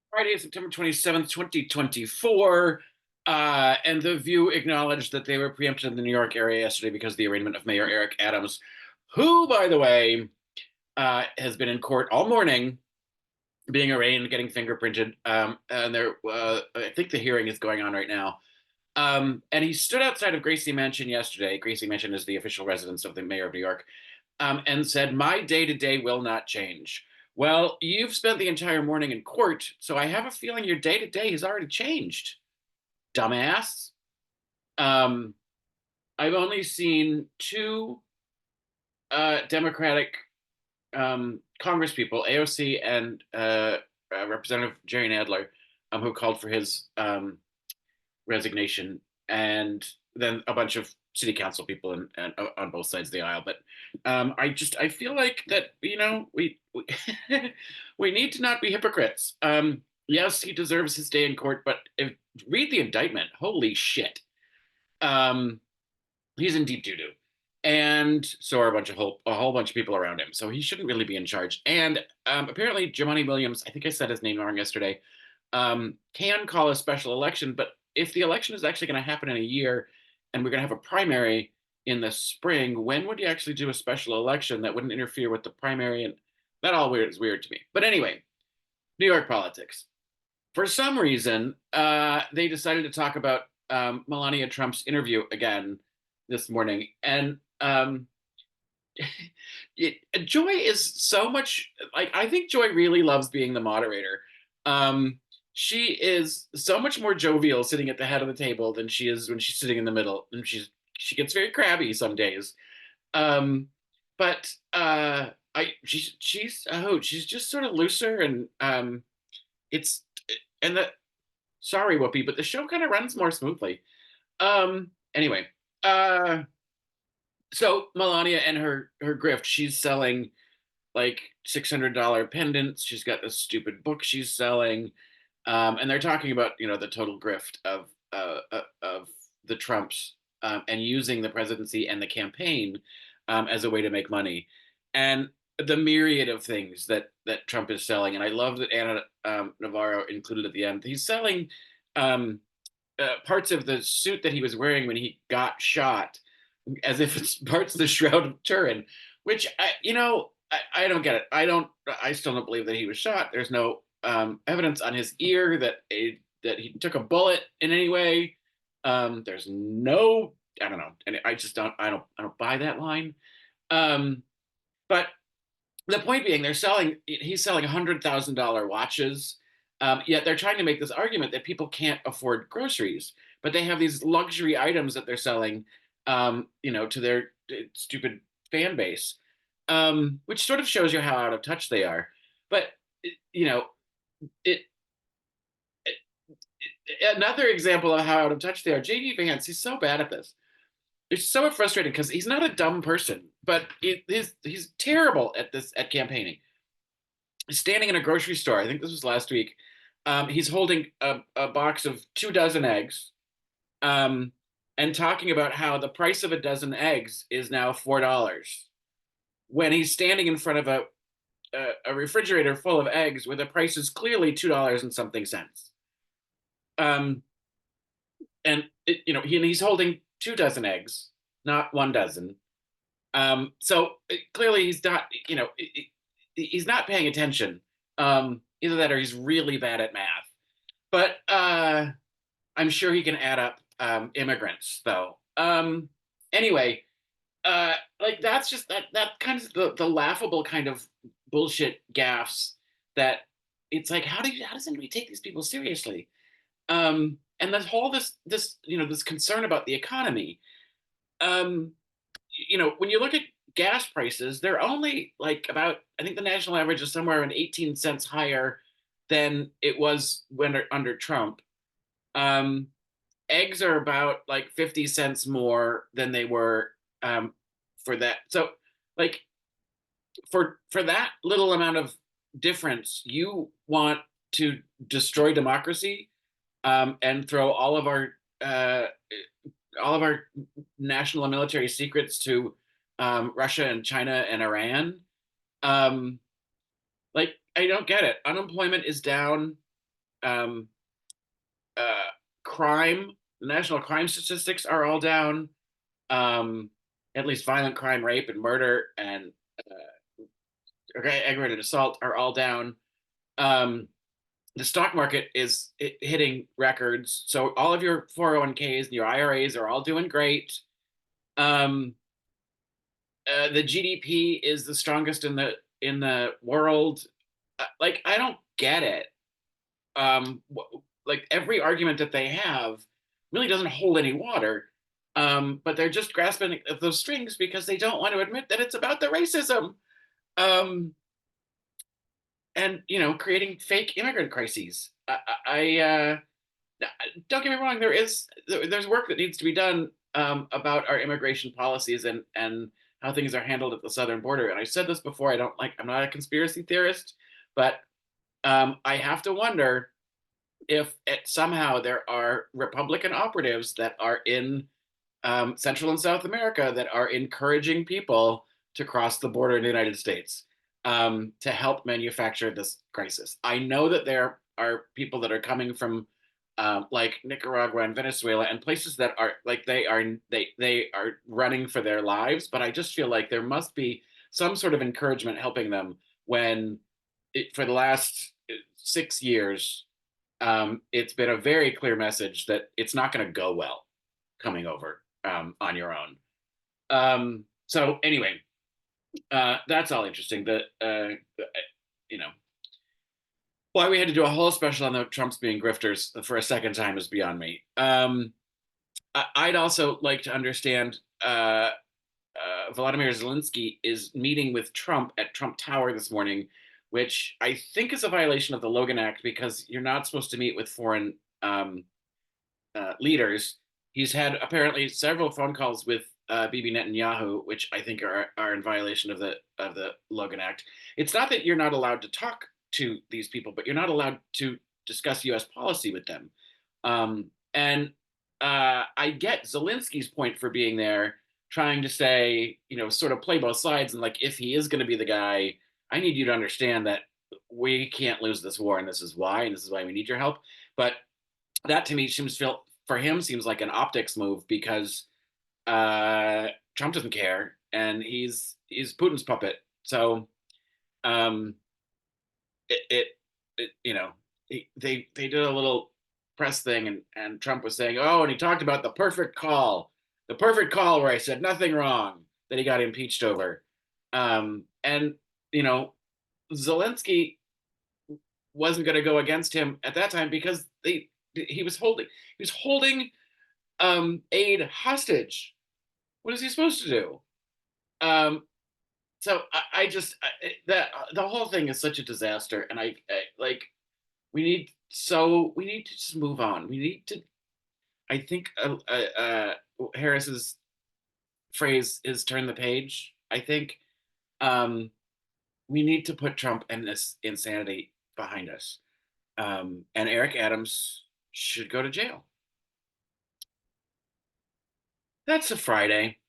Friday, September 27th, 2024. And The View acknowledged that they were preempted in the New York area yesterday because of the arraignment of Mayor Eric Adams, who, by the way, has been in court all morning, being arraigned, getting fingerprinted. I think the hearing is going on right now. And he stood outside of Gracie Mansion yesterday. Gracie Mansion is the official residence of the mayor of New York, and said, "My day to day will not change." Well, you've spent the entire morning in court, so I have a feeling your day to day has already changed, dumbass. Um, I've only seen two Democratic Congress people, AOC and Representative Jerry Nadler, who called for his resignation, and then a bunch of city council people and on both sides of the aisle. But I feel like that we we need to not be hypocrites. Yes, he deserves his day in court, but read the indictment. Holy shit, um, he's in deep doo doo, and so are a whole bunch of people around him. So he shouldn't really be in charge. And apparently, Jumaane Williams, I think I said his name wrong yesterday, can call a special election. But if the election is actually going to happen in a year and we're going to have a primary in the spring, when would you actually do a special election that wouldn't interfere with the primary? And that all weird is weird to me. But anyway, New York politics. For some reason, they decided to talk about Melania Trump's interview again this morning. And Joy is so much like, I think Joy really loves being the moderator. Um, she is so much more jovial sitting at the head of the table than she is when she's sitting in the middle, and she gets very crabby some days. Um, but I she's just sort of looser, and it's and the sorry Whoopi, but the show kind of runs more smoothly. Anyway, so Melania and her grift, she's selling like $600 pendants. She's got this stupid book she's selling, and they're talking about the total grift of the Trumps, and using the presidency and the campaign as a way to make money, and the myriad of things that Trump is selling. And I love that Anna Navarro included at the end. He's selling um, parts of the suit that he was wearing when he got shot, as if it's parts of the Shroud of Turin, which I don't get it. I still don't believe that he was shot. There's no evidence on his ear that he took a bullet in any way. There's no, I don't know, and I just don't I don't buy that line. Um, but the point being, he's selling $100,000 watches. Yet they're trying to make this argument that people can't afford groceries, but they have these luxury items that they're selling, to their stupid fan base, which sort of shows you how out of touch they are. But you know, it, another example of how out of touch they are. JD Vance, he's so bad at this. It's so frustrating because he's not a dumb person, but he's terrible at campaigning. He's standing in a grocery store. I think this was last week. He's holding a box of 2 dozen eggs, um, and talking about how the price of a dozen eggs is now $4, when he's standing in front of a refrigerator full of eggs where the price is clearly $2 and something cents. Um, and he's holding 2 dozen eggs, not 1 dozen. Clearly he's not paying attention. Either that or he's really bad at math. But I'm sure he can add up immigrants, though. Anyway, like that's just that kind of the laughable kind of bullshit gaffes that it's like, how does anybody take these people seriously? And this whole this concern about the economy. Um, when you look at gas prices, they're only like about, I think the national average is somewhere around 18 cents higher than it was when under Trump. Um, Eggs are about like 50 cents more than they were, for that. So like for that little amount of difference, you want to destroy democracy, and throw all of our national and military secrets to Russia and China and Iran. Um, like, I don't get it. Unemployment is down. um, uh, crime, the national crime statistics are all down. Um, at least violent crime, rape, and murder, and aggravated assault are all down. Um, the stock market is hitting records. So all of your 401ks and your IRAs are all doing great. Um, the GDP is the strongest in the world. Like I don't get it. Um, like every argument that they have really doesn't hold any water. But they're just grasping at those strings because they don't want to admit that it's about the racism. Um, and creating fake immigrant crises. Don't get me wrong. There's work that needs to be done about our immigration policies and how things are handled at the southern border. And I said this before. I'm not a conspiracy theorist, but I have to wonder if somehow there are Republican operatives that are in Central and South America that are encouraging people to cross the border in the United States to help manufacture this crisis. I know that there are people that are coming from like Nicaragua and Venezuela and places that are like they are running for their lives, but I just feel like there must be some sort of encouragement helping them when for the last 6 years it's been a very clear message that it's not going to go well coming over on your own. So anyway, that's all interesting. You know, why we had to do a whole special on the Trumps being grifters for a second time is beyond me. I'd also like to understand. Vladimir Zelensky is meeting with Trump at Trump Tower this morning, which I think is a violation of the Logan Act because you're not supposed to meet with foreign leaders. He's had apparently several phone calls with Bibi Netanyahu, which I think are in violation of the Logan Act. It's not that you're not allowed to talk to these people, but you're not allowed to discuss U.S. policy with them. And I get Zelensky's point for being there, trying to say, sort of play both sides, and like if he is going to be the guy, I need you to understand that we can't lose this war, and this is why, and this is why we need your help. But that to me seems feel for him seems like an optics move because uh, Trump doesn't care and he's Putin's puppet. So um, it, it, it they did a little press thing and Trump was saying, oh, and he talked about the perfect call where I said nothing wrong that he got impeached over. And you know Zelensky wasn't going to go against him at that time because he was holding aid hostage. What is he supposed to do? Um, so I just that the whole thing is such a disaster, and I like we need to just move on. We need to. I think Harris's phrase is "turn the page." I think um, we need to put Trump and this insanity behind us, and Eric Adams should go to jail. That's a Friday.